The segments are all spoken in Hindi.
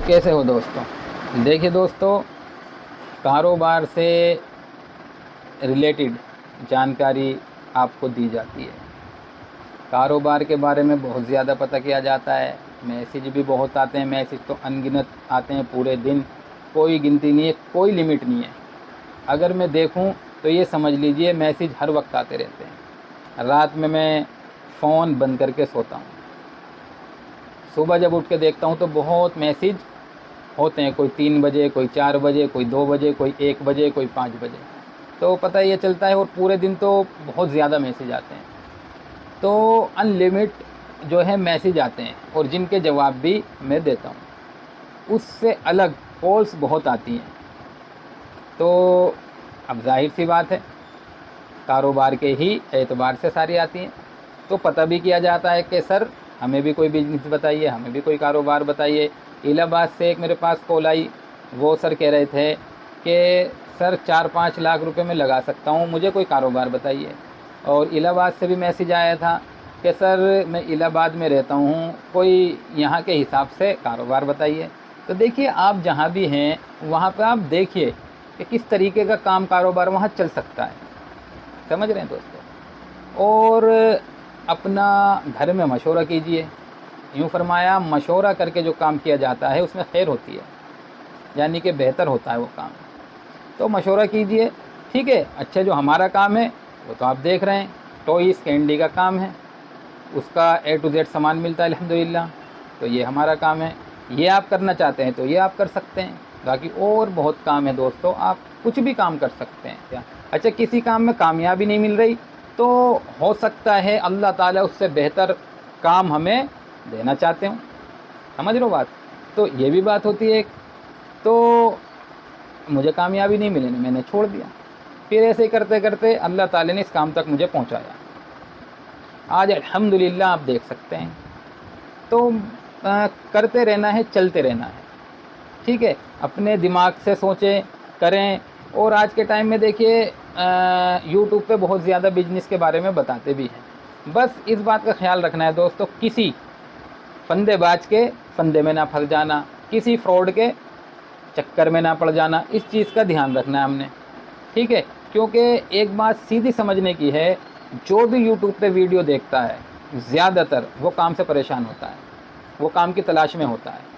कैसे हो दोस्तों? देखिए दोस्तों, कारोबार से रिलेटेड जानकारी आपको दी जाती है। कारोबार के बारे में बहुत ज़्यादा पता किया जाता है। मैसेज भी बहुत आते हैं, मैसेज तो अनगिनत आते हैं पूरे दिन, कोई गिनती नहीं है, कोई लिमिट नहीं है। अगर मैं देखूं तो ये समझ लीजिए मैसेज हर वक्त आते रहते हैं। रात में मैं फ़ोन बंद करके सोता हूँ, सुबह जब उठ के देखता हूँ तो बहुत मैसेज होते हैं। कोई 3 बजे, कोई 4 बजे, कोई 2 बजे, कोई 1 बजे, कोई 5 बजे, तो पता ये चलता है। और पूरे दिन तो बहुत ज़्यादा मैसेज आते हैं। तो अनलिमिट जो है मैसेज आते हैं और जिनके जवाब भी मैं देता हूँ। उससे अलग कॉल्स बहुत आती हैं। तो अब जाहिर सी बात है, कारोबार के ही एतबार से सारी आती हैं। तो पता भी किया जाता है कि सर हमें भी कोई बिजनेस बताइए, हमें भी कोई कारोबार बताइए। इलाहाबाद से एक मेरे पास कॉल आई, वो सर कह रहे थे कि सर 4-5 लाख रुपए मैं लगा सकता हूँ, मुझे कोई कारोबार बताइए। और इलाहाबाद से भी मैसेज आया था कि सर मैं इलाहाबाद में रहता हूँ, कोई यहाँ के हिसाब से कारोबार बताइए। तो देखिए, आप जहाँ भी हैं वहाँ पर आप देखिए कि किस तरीके का काम कारोबार वहाँ चल सकता है। समझ रहे हैं दोस्तों? और अपना घर में मशवरा कीजिए। यूँ फरमाया, मशवरा करके जो काम किया जाता है उसमें खैर होती है, यानी कि बेहतर होता है वो काम। तो मशवरा कीजिए, ठीक है। अच्छा, जो हमारा काम है वो तो आप देख रहे हैं, टॉयज़ कैंडी का काम है, उसका A to Z सामान मिलता है अल्हम्दुलिल्लाह। तो ये हमारा काम है। ये आप करना चाहते हैं तो ये आप कर सकते हैं। बाकी और बहुत काम है दोस्तों, आप कुछ भी काम कर सकते हैं क्या। अच्छा, किसी काम में कामयाबी नहीं मिल रही तो हो सकता है अल्लाह ताला उससे बेहतर काम हमें देना चाहते हो। समझ रहे हो बात? तो ये भी बात होती है। तो मुझे कामयाबी नहीं मिली, मैंने छोड़ दिया। फिर ऐसे ही करते करते अल्लाह ताला ने इस काम तक मुझे पहुंचाया। आज अल्हम्दुलिल्लाह आप देख सकते हैं। तो करते रहना है, चलते रहना है, ठीक है। अपने दिमाग से सोचें, करें। और आज के टाइम में देखिए यूट्यूब पे बहुत ज़्यादा बिजनेस के बारे में बताते भी हैं। बस इस बात का ख्याल रखना है दोस्तों, किसी फंदेबाज के फंदे में ना फंस जाना, किसी फ्रॉड के चक्कर में ना पड़ जाना। इस चीज़ का ध्यान रखना है हमने, ठीक है। क्योंकि एक बात सीधी समझने की है, जो भी यूट्यूब पे वीडियो देखता है ज़्यादातर वो काम से परेशान होता है, वो काम की तलाश में होता है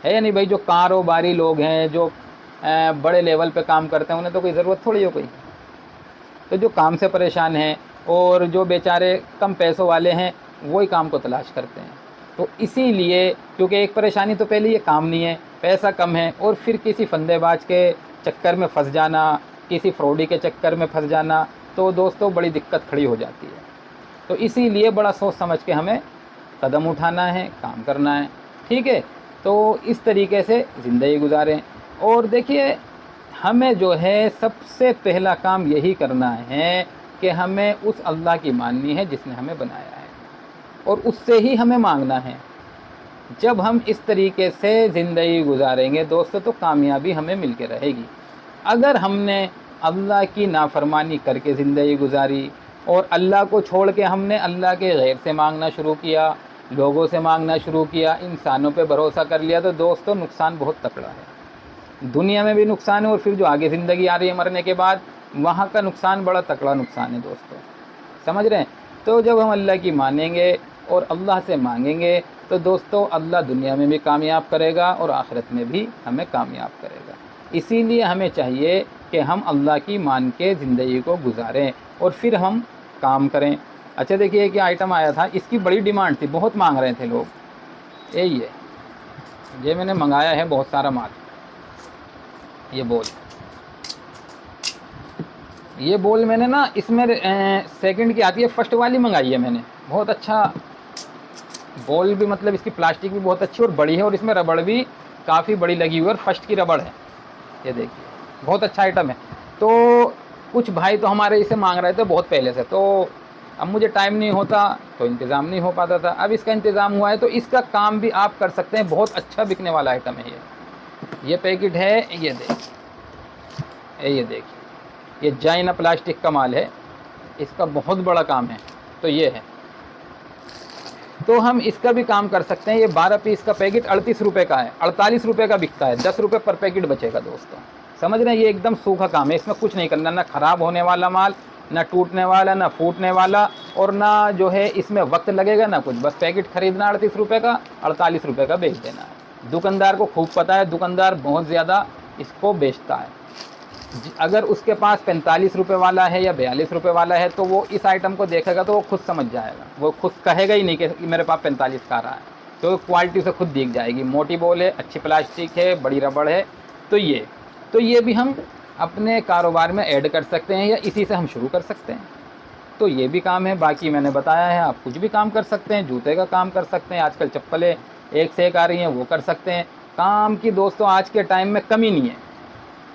या नहीं भाई? जो कारोबारी लोग हैं, जो बड़े लेवल पे काम करते हैं, उन्हें तो कोई ज़रूरत थोड़ी हो कोई। तो जो काम से परेशान हैं और जो बेचारे कम पैसों वाले हैं, वही काम को तलाश करते हैं। तो इसीलिए, क्योंकि एक परेशानी तो पहले ये काम नहीं है, पैसा कम है, और फिर किसी फंदेबाज के चक्कर में फंस जाना, किसी फ्रॉडी के चक्कर में फंस जाना, तो दोस्तों बड़ी दिक्कत खड़ी हो जाती है। तो इसीलिए बड़ा सोच समझ के हमें कदम उठाना है, काम करना है, ठीक है। तो इस तरीके से ज़िंदगी गुजारें। और देखिए, हमें जो है सबसे पहला काम यही करना है कि हमें उस अल्लाह की माननी है जिसने हमें बनाया है, और उससे ही हमें मांगना है। जब हम इस तरीके से ज़िंदगी गुजारेंगे दोस्तों, तो कामयाबी हमें मिल के रहेगी। अगर हमने अल्लाह की नाफरमानी करके ज़िंदगी गुजारी और अल्लाह को छोड़ के हमने अल्लाह के गैर से मांगना शुरू किया, लोगों से मांगना शुरू किया, इंसानों पे भरोसा कर लिया, तो दोस्तों नुकसान बहुत तगड़ा है। दुनिया में भी नुकसान है, और फिर जो आगे ज़िंदगी आ रही है मरने के बाद, वहाँ का नुकसान बड़ा तगड़ा नुकसान है दोस्तों। समझ रहे हैं? तो जब हम अल्लाह की मानेंगे और अल्लाह से मांगेंगे, तो दोस्तों अल्लाह दुनिया में भी कामयाब करेगा और आखिरत में भी हमें कामयाब करेगा। इसीलिए हमें चाहिए कि हम अल्लाह की मान के ज़िंदगी को गुजारें और फिर हम काम करें। अच्छा देखिए, क्या आइटम आया था, इसकी बड़ी डिमांड थी, बहुत मांग रहे थे लोग। यही है, ये मैंने मंगाया है बहुत सारा माल। ये बोल मैंने ना इसमें सेकंड की आती है, फर्स्ट वाली मंगाई है मैंने। बहुत अच्छा बॉल भी, मतलब इसकी प्लास्टिक भी बहुत अच्छी और बड़ी है, और इसमें रबड़ भी काफ़ी बड़ी लगी हुई है, और फर्स्ट की रबड़ है। ये देखिए, बहुत अच्छा आइटम है। तो कुछ भाई तो हमारे इसे मांग रहे थे बहुत पहले से, तो अब मुझे टाइम नहीं होता तो इंतज़ाम नहीं हो पाता था। अब इसका इंतज़ाम हुआ है, तो इसका काम भी आप कर सकते हैं। बहुत अच्छा बिकने वाला आइटम है ये पैकेट है, ये देखिए, ये जाइना प्लास्टिक का माल है, इसका बहुत बड़ा काम है। तो ये है, तो हम इसका भी काम कर सकते हैं। ये 12 पीस का पैकेट 38 रुपये का है, 48 रुपये का बिकता है, 10 रुपये पर पैकेट बचेगा दोस्तों। समझ रहे हैं, ये एकदम सूखा काम है, इसमें कुछ नहीं करना, ना ख़राब होने वाला माल, ना टूटने वाला, ना फूटने वाला, और ना जो है इसमें वक्त लगेगा ना कुछ। बस पैकेट खरीदना 38 रुपये का, 48 रुपये का बेच देना है। दुकानदार को खूब पता है, दुकानदार बहुत ज़्यादा इसको बेचता है। अगर उसके पास 45 रुपये वाला है या 42 रुपये वाला है तो वो इस आइटम को देखेगा तो वो खुद समझ जाएगा, वो खुद कहेगा ही नहीं कि मेरे पास 45 का आ रहा है, तो क्वालिटी से खुद दिख जाएगी। मोटी बॉल है, अच्छी प्लास्टिक है, बड़ी रबड़ है, तो ये भी हम अपने कारोबार में ऐड कर सकते हैं या इसी से हम शुरू कर सकते हैं। तो ये भी काम है। बाकी मैंने बताया है, आप कुछ भी काम कर सकते हैं, जूते का काम कर सकते हैं, आजकल चप्पलें एक से एक आ रही हैं, वो कर सकते हैं। काम की दोस्तों आज के टाइम में कमी नहीं है।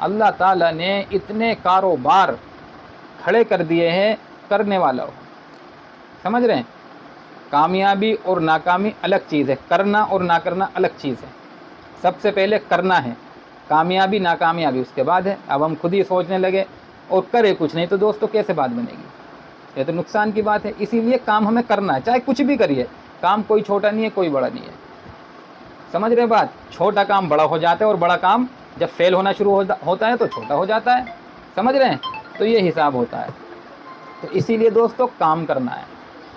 अल्लाह ताला ने इतने कारोबार खड़े कर दिए हैं, करने वाला हो। समझ रहे हैं, कामयाबी और नाकामी अलग चीज़ है, करना और ना करना अलग चीज़ है। सबसे पहले करना है, कामयाबी नाकामयाबी उसके बाद है। अब हम खुद ही सोचने लगे और करें कुछ नहीं तो दोस्तों कैसे बात बनेगी, ये तो नुकसान की बात है। इसीलिए काम हमें करना है, चाहे कुछ भी करिए। काम कोई छोटा नहीं है, कोई बड़ा नहीं है। समझ रहे बात, छोटा काम बड़ा हो जाता है और बड़ा काम जब फेल होना शुरू होता है तो छोटा हो जाता है। समझ रहे हैं, तो ये हिसाब होता है। तो इसीलिए दोस्तों काम करना है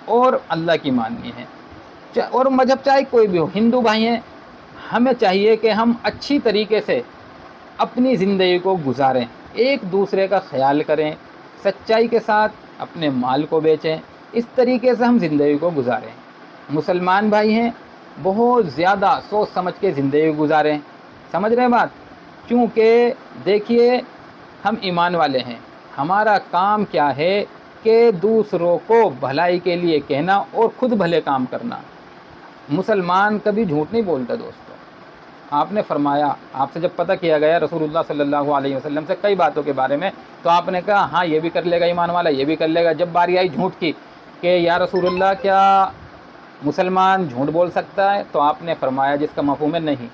और अल्लाह की माननी है। और मजहब चाहे कोई भी हो, हिंदू भाई हैं, हमें चाहिए कि हम अच्छी तरीके से अपनी ज़िंदगी को गुजारें, एक दूसरे का ख्याल करें, सच्चाई के साथ अपने माल को बेचें। इस तरीके से हम ज़िंदगी को गुजारें। मुसलमान भाई हैं, बहुत ज़्यादा सोच समझ के ज़िंदगी गुजारें। समझ रहे हैं बात, क्योंकि देखिए हम ईमान वाले हैं, हमारा काम क्या है कि दूसरों को भलाई के लिए कहना और खुद भले काम करना। मुसलमान कभी झूठ नहीं बोलता दोस्तों। आपने फरमाया, आपसे जब पता किया गया रसूलुल्लाह सल्लल्लाहु अलैहि वसल्लम से कई बातों के बारे में, तो आपने कहा हाँ ये भी कर लेगा ईमान वाला, ये भी कर लेगा। जब बारी आई झूठ की कि या रसूलुल्लाह क्या मुसलमान झूठ बोल सकता है, तो आपने फरमाया जिसका मफ़हूम है नहीं,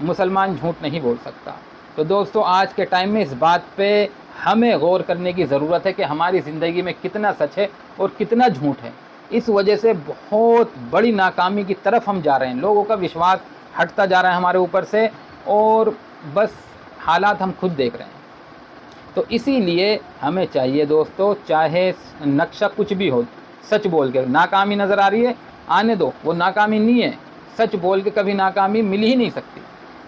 मुसलमान झूठ नहीं बोल सकता। तो दोस्तों आज के टाइम में इस बात पे हमें गौर करने की ज़रूरत है कि हमारी ज़िंदगी में कितना सच है और कितना झूठ है। इस वजह से बहुत बड़ी नाकामी की तरफ हम जा रहे हैं, लोगों का विश्वास हटता जा रहा है हमारे ऊपर से, और बस हालात हम खुद देख रहे हैं। तो इसीलिए हमें चाहिए दोस्तों, चाहे नक्शा कुछ भी हो, सच बोल के। नाकामी नज़र आ रही है, आने दो, वो नाकामी नहीं है। सच बोल के कभी नाकामी मिल ही नहीं सकती।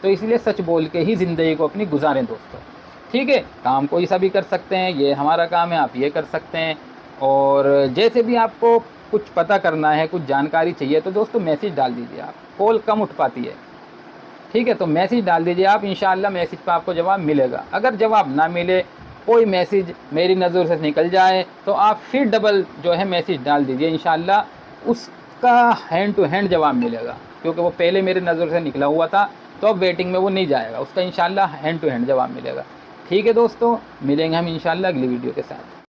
तो इसलिए सच बोल के ही ज़िंदगी को अपनी गुजारें दोस्तों। ठीक है, काम कोई सा भी कर सकते हैं, ये हमारा काम है, आप ये कर सकते हैं। और जैसे भी आपको कुछ पता करना है, कुछ जानकारी चाहिए, तो दोस्तों मैसेज डाल दीजिए। आप कॉल कम उठ पाती है, ठीक है, तो मैसेज डाल दीजिए आप, इंशाअल्लाह मैसेज पर आपको जवाब मिलेगा। अगर जवाब ना मिले, कोई मैसेज मेरी नज़र से निकल जाए, तो आप फिर डबल जो है मैसेज डाल दीजिए, इंशाअल्लाह उसका हैंड टू हैंड जवाब मिलेगा। क्योंकि वो पहले मेरी नज़र से निकला हुआ था, तो अब वेटिंग में वो नहीं जाएगा, उसका इंशाअल्लाह हैंड टू हैंड जवाब मिलेगा। ठीक है दोस्तों, मिलेंगे हम इंशाअल्लाह अगली वीडियो के साथ।